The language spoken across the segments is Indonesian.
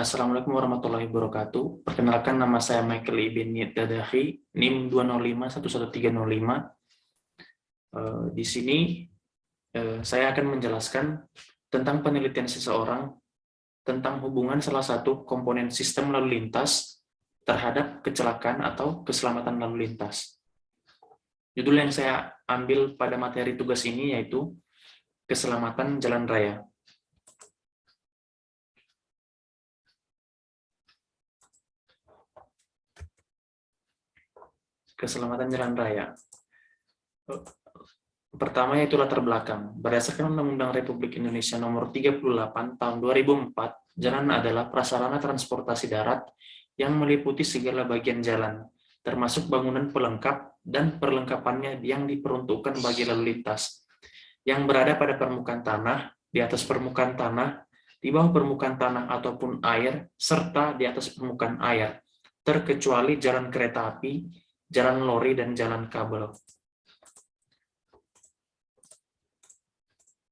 Assalamualaikum warahmatullahi wabarakatuh. Perkenalkan, nama saya Michael Ibn Dadahi, NIM 2051135. Di sini saya akan menjelaskan tentang penelitian seseorang tentang hubungan salah satu komponen sistem lalu lintas terhadap kecelakaan atau keselamatan lalu lintas. Judul yang saya ambil pada materi tugas ini yaitu keselamatan jalan raya. Keselamatan jalan raya. Pertama yaitu latar belakang. Berdasarkan Undang-Undang Republik Indonesia Nomor 38 Tahun 2004, jalan adalah prasarana transportasi darat yang meliputi segala bagian jalan, termasuk bangunan pelengkap dan perlengkapannya yang diperuntukkan bagi lalu lintas, yang berada pada permukaan tanah, di atas permukaan tanah, di bawah permukaan tanah ataupun air, serta di atas permukaan air, terkecuali jalan kereta api, jalan lori, dan jalan kabel.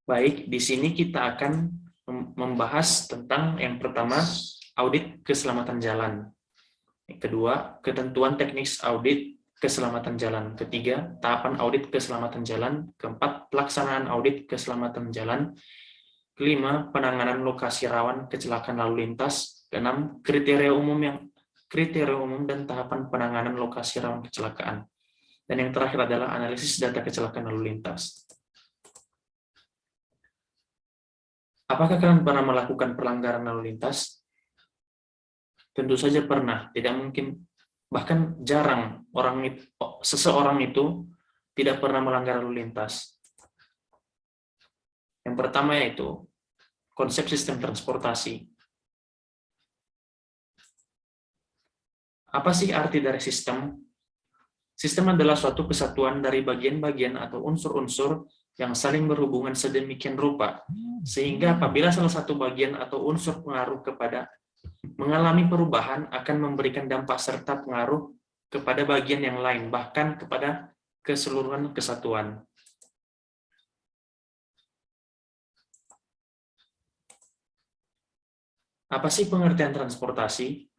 Baik, di sini kita akan membahas tentang yang pertama, audit keselamatan jalan. Yang kedua, ketentuan teknis audit keselamatan jalan. Ketiga, tahapan audit keselamatan jalan. Keempat, pelaksanaan audit keselamatan jalan. Kelima, penanganan lokasi rawan kecelakaan lalu lintas. Keenam, kriteria umum dan tahapan penanganan lokasi rawan kecelakaan. Dan yang terakhir adalah analisis data kecelakaan lalu lintas. Apakah kalian pernah melakukan pelanggaran lalu lintas? Tentu saja pernah, tidak mungkin, bahkan jarang seseorang itu tidak pernah melanggar lalu lintas. Yang pertama yaitu konsep sistem transportasi. Apa sih arti dari sistem? Sistem adalah suatu kesatuan dari bagian-bagian atau unsur-unsur yang saling berhubungan sedemikian rupa, sehingga apabila salah satu bagian atau unsur pengaruh kepada mengalami perubahan akan memberikan dampak serta pengaruh kepada bagian yang lain, bahkan kepada keseluruhan kesatuan. Apa sih pengertian transportasi?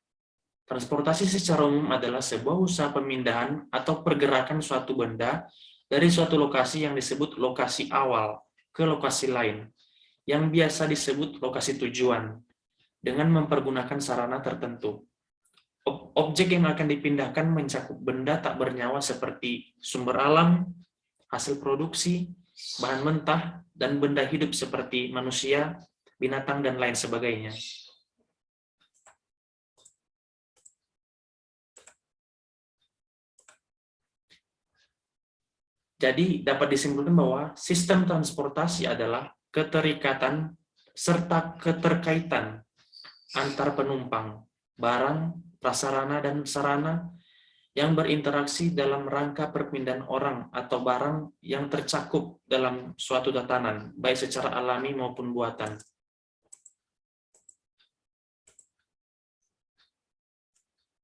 Transportasi secara umum adalah sebuah usaha pemindahan atau pergerakan suatu benda dari suatu lokasi yang disebut lokasi awal ke lokasi lain, yang biasa disebut lokasi tujuan, dengan mempergunakan sarana tertentu. Objek yang akan dipindahkan mencakup benda tak bernyawa seperti sumber alam, hasil produksi, bahan mentah, dan benda hidup seperti manusia, binatang, dan lain sebagainya. Jadi dapat disimpulkan bahwa sistem transportasi adalah keterikatan serta keterkaitan antar penumpang, barang, prasarana, dan sarana yang berinteraksi dalam rangka perpindahan orang atau barang yang tercakup dalam suatu tatanan, baik secara alami maupun buatan.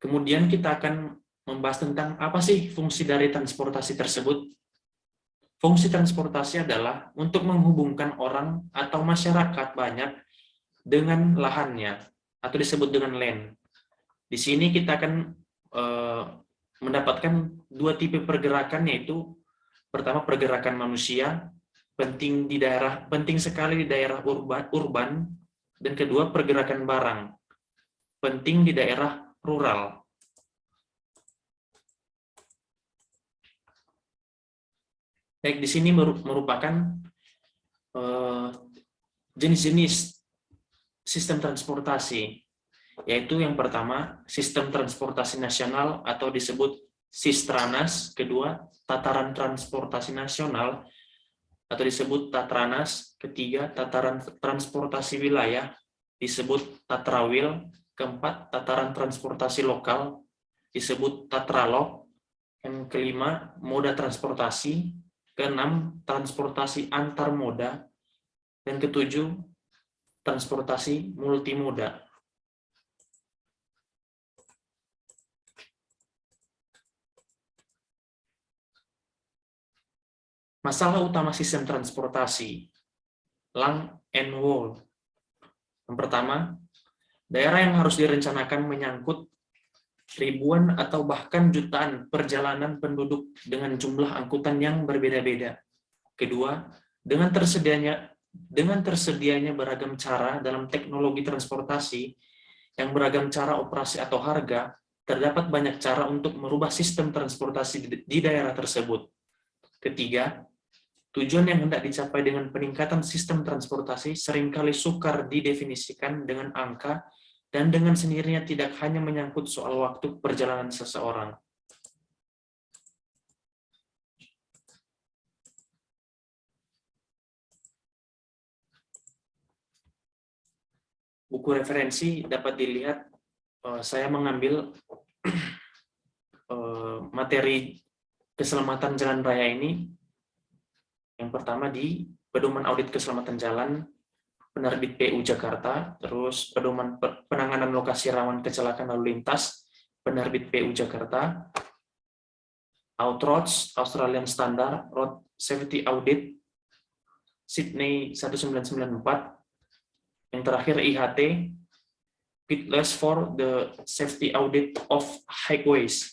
Kemudian kita akan membahas tentang apa sih fungsi dari transportasi tersebut. Fungsi transportasi adalah untuk menghubungkan orang atau masyarakat banyak dengan lahannya, atau disebut dengan land. Di sini kita akan mendapatkan dua tipe pergerakan, yaitu pertama pergerakan manusia, penting sekali di daerah urban, dan kedua pergerakan barang, penting di daerah rural. Baik, di sini merupakan jenis-jenis sistem transportasi, yaitu yang pertama sistem transportasi nasional atau disebut Sistranas, kedua tataran transportasi nasional atau disebut Tatranas, ketiga tataran transportasi wilayah disebut Tatrawil, keempat tataran transportasi lokal disebut Tatralok, yang kelima moda transportasi, keenam transportasi antar moda, dan ketujuh transportasi multimoda. Masalah utama sistem transportasi, Lang and Wall. Yang pertama, Daerah yang harus direncanakan menyangkut ribuan atau bahkan jutaan perjalanan penduduk dengan jumlah angkutan yang berbeda-beda. Kedua, dengan tersedianya beragam cara dalam teknologi transportasi, yang beragam cara operasi atau harga, terdapat banyak cara untuk merubah sistem transportasi di daerah tersebut. Ketiga, tujuan yang hendak dicapai dengan peningkatan sistem transportasi seringkali sukar didefinisikan dengan angka dan dengan sendirinya tidak hanya menyangkut soal waktu perjalanan seseorang. Buku referensi dapat dilihat, saya mengambil materi keselamatan jalan raya ini. Yang pertama di Pedoman Audit Keselamatan Jalan, Penerbit PU Jakarta, terus Pedoman Penanganan Lokasi Rawan Kecelakaan Lalu Lintas, Penerbit PU Jakarta, Outroads, Australian Standard Road Safety Audit, Sydney 1994, yang terakhir IHT, Guidelines for the Safety Audit of Highways,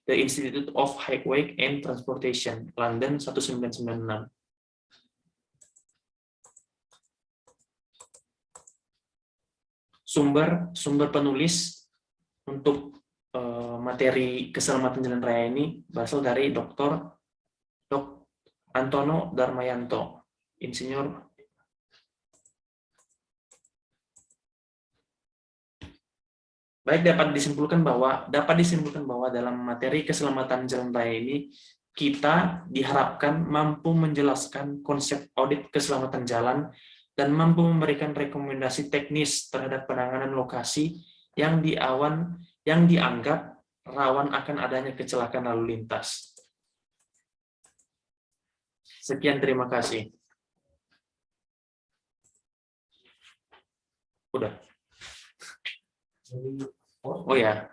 The Institute of Highway and Transportation, London 1996. Sumber penulis untuk materi keselamatan jalan raya ini berasal dari Dr. Antono Darmayanto, insinyur. Baik, dapat disimpulkan bahwa dalam materi keselamatan jalan raya ini kita diharapkan mampu menjelaskan konsep audit keselamatan jalan dan mampu memberikan rekomendasi teknis terhadap penanganan lokasi yang dianggap rawan akan adanya kecelakaan lalu lintas. Sekian, terima kasih. Udah. Oh ya,